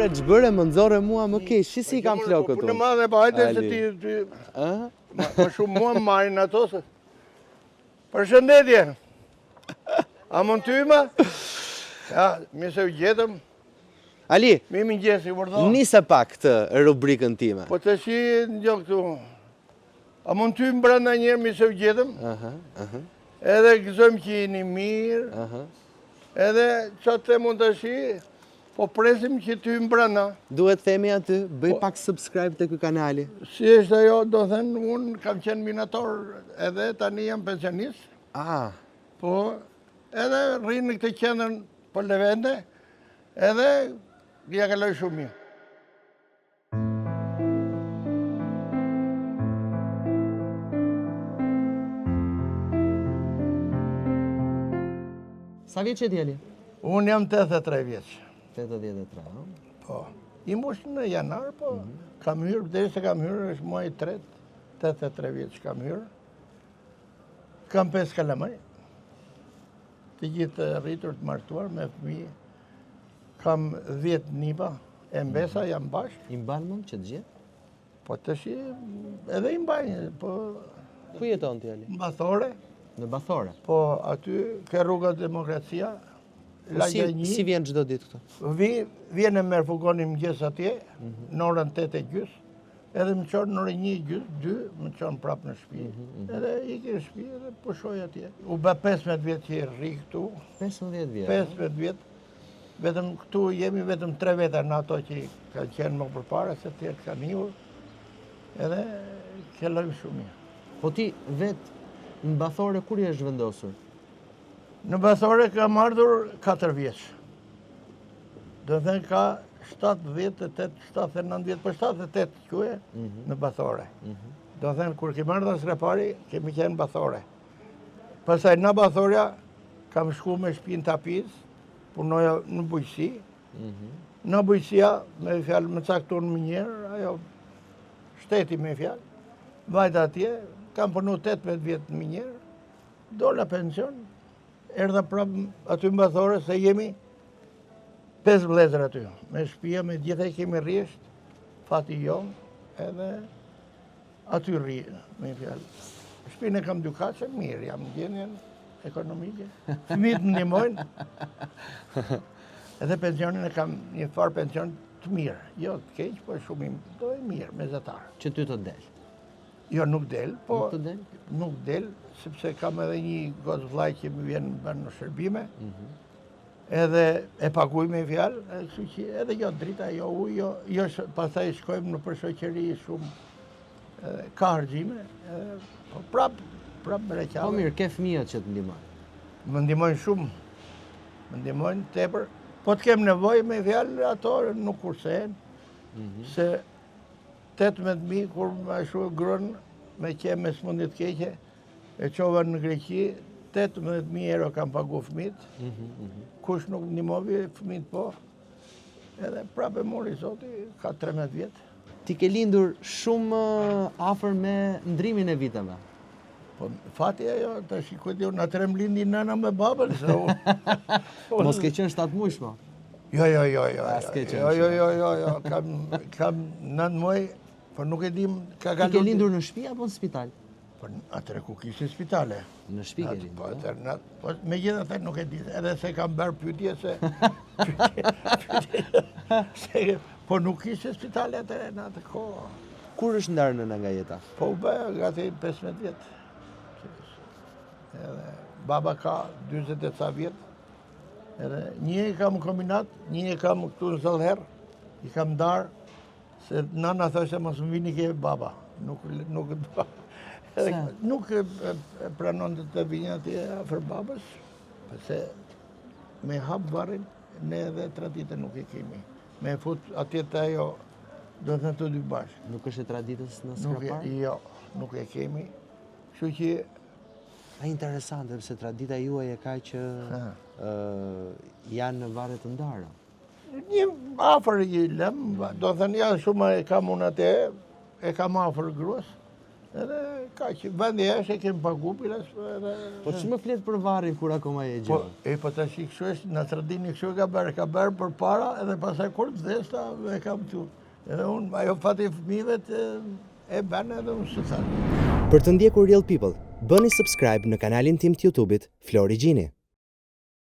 Ore, ç'bëre më nxorre mua më keq, si kam flokët Punë unë. madhe pa hajde se ti më shumë mua më marrin ato se. Përshëndetje. A mund ty më? Ja, mirë se u gjetëm. Ali, Mi mëngjesi, vërdo. nise pak këtë rubrikën time. Po të shi në gjë këtu. A mund ty më brenda njerë, mirë se u gjetëm. Edhe gëzojmë që jeni mirë. Edhe që të mund të shi, po presim që ty më brenda. Duhet themi aty, bëj pak subscribe të ky kanali. Si është ajo, do thënë, unë kam qenë minator edhe tani jam pensionist. Po, edhe rrinë në këtë qendrën për Levende, edhe ja kaloj shumë mirë. Sa vjeç je ti, Ali? Unë jam 83 vjeç. 83, ha? Po. I mbush në janar, po kam hyrë, deri se kam hyrë, është muaj i tretë, 83 vjeç kam hyrë. Kam 5 kalamaj. Të gjithë rritur të martuar me fëmijë. Kam 10 nipa, e mbesa jam bashkë. I mban mend që të gjithë? Po të shi, edhe i mbajnë, po Ku jeton ti, Ali? në Bathore. Në Bathore. Po aty, ke rruga Demokracia, Lagja 1. Si vjen çdo ditë këtu? Vjen e merr fugonin mëngjes atje, në orën 8:30, edhe më çon në orën 1:30, 2, më çon prapë në shtëpi. Edhe iki në shtëpi edhe pushoj atje. U bë 15 vjet që rri këtu. 15 vjet. 15 vjet. Vetëm këtu jemi vetëm 3 veta në ato që kanë qenë më përpara, se tjerë kanë ikur. Edhe kellojmë shumë mirë. Po ti vet në Bathore kur je zhvendosur? Në Bathore kam ardhur 4 vjeç. Do thënë ka 78, 79 vjet, për 78 quhe në Bathore. Do thënë kur kemi ardhur së pari, kemi qenë në Bathore. Pastaj në Bathoria kam shku me shtëpinë Tapiz, punoja në bujqësi. Në bujqësia, me fjalë më caktuar më njerë, ajo shteti me fjalë, vajta atje, kam punu 18 vjetë më njerë, dola pension, erdha prapë aty në Bathore, se jemi 5 vlezër aty. Me shtëpia, me gjithë e kemi rrisht, fati jonë, edhe aty rri, me fjalë. Shtëpinë e kam 2 kace, mirë, jam në gjendjen ekonomike. Fëmijët më ndihmojnë. Edhe pensionin e kam një farë pension të mirë. Jo të keq, po shumë do e mirë, mesatar. Që ty të del? Jo, nuk del, po Nuk të del? nuk del, sepse kam edhe një gozë vllaj që më vjen bën në shërbime. Edhe e paguaj me fjalë, kështu që edhe jo drita, jo ujë, jo pastaj shkojmë në përshoqëri shumë. Ka harxime, po prap me reqave. Po mirë, ke fëmijët që të ndihmojnë. Më ndihmojnë shumë, më ndihmojnë tepër. Po të kem nevojë me fjalë, ato nuk kursehen, se 18.000 kur më shu gruan me qenë me smundje të keqe, e qova në Greqi, 18.000 euro kam pagu fëmijët. Kush nuk ndihmovi fëmijët po. Edhe prapë mori zoti, ka 13 vjet. Ti ke lindur shumë afër me ndrimin e viteve. Po fati ajo, të shikoj ti unë atërem lindi nëna me babën, se Mos ke qenë 7 muaj po? Jo, s'ke qenë jo, kam 9 muaj, por nuk e dim ka Ti ke lindur në shtëpi apo në spital? Po atëre ku kishin spitale. Në shtëpi ke lindur. Po atëre, po megjithatë nuk e di, edhe se kam bërë pyetje se po nuk kishin spitale atëre në atë kohë. Kur është ndarë nëna nga jeta? Po u bë gati 15 vjet. Edhe baba ka 40 e ca vjet. Edhe një e kam në kombinat, një e kam këtu në Zellher, i kam ndarë, se nana thoshe mos më vini ke baba. Nuk pranon të vinja atje afër babës, përse me hap varrin, ne edhe traditën nuk e kemi. Me fut atje të ajo, do të thënë të dy bashkë. Nuk është e traditës në Skrapar? Jo, nuk e kemi. Kështu që Interesante, përse tradita juaj e ka që janë në varre të ndara. Një afër i lëm, do thënë ja shumë e kam unë atë, e kam afër gruas, Edhe ka që vendi është e kemë pagu pilas, edhe... Po që më fletë për varrin kur akoma je Po, gjallë? po të shi kështu është, në tradini kështu ka bërë për para, edhe pasaj kur të dhesta, e kam tu. Edhe unë, ajo fati fëmive e bërë edhe unë së thasë. Për të ndjekur Real People, bëni subscribe në kanalin tim të YouTube-it Flori Gjini.